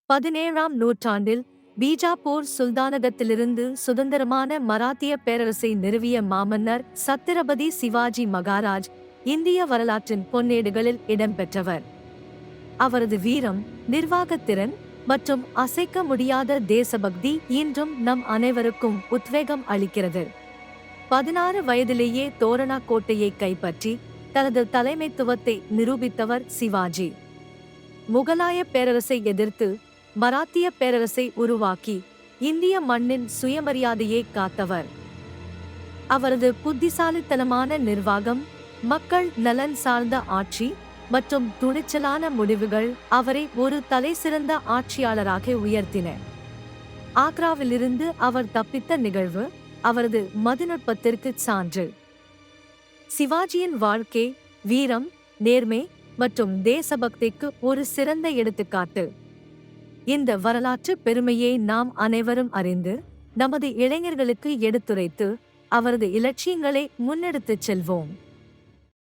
17ஆம் நூற்றாண்டில் பீஜாப்பூர் சுல்தானகத்திலிருந்து சுதந்திரமான மராத்திய பேரரசை நிறுவிய மாமன்னர் சத்திரபதி சிவாஜி மகாராஜ் இந்திய வரலாற்றின் பொன்னேடுகளில் இடம்பெற்றவர். அவரது வீரம், நிர்வாகத்திறன் மற்றும் அசைக்க முடியாத தேசபக்தி இன்றும் நம் அனைவருக்கும் உத்வேகம் அளிக்கிறது. 16 வயதிலேயே தோரணா கோட்டையை கைப்பற்றி தனது தலைமைத்துவத்தை நிரூபித்தவர் சிவாஜி. முகலாய பேரரசை எதிர்த்து மராத்திய பேரரசை உருவாக்கி இந்திய மண்ணின் சுயமரியாதையை காத்தவர். அவரது புத்திசாலித்தனமான நிர்வாகம், மக்கள் நலன் சார்ந்த ஆட்சி மற்றும் துணிச்சலான முடிவுகள் அவரை ஒரு தலைசிறந்த ஆட்சியாளராக உயர்த்தின. ஆக்ராவிலிருந்து அவர் தப்பித்த நிகழ்வு அவரது மதிநுட்பத்திற்கு சான்று. சிவாஜியின் வாழ்க்கை, வீரம், நேர்மை மற்றும் தேசபக்திக்கு ஒரு சிறந்த எடுத்துக்காட்டு. இந்த வரலாற்று பெருமையை நாம் அனைவரும் அறிந்து, நமது இளைஞர்களுக்கு எடுத்துரைத்து, அவரது இலட்சியங்களை முன்னெடுத்துச் செல்வோம்.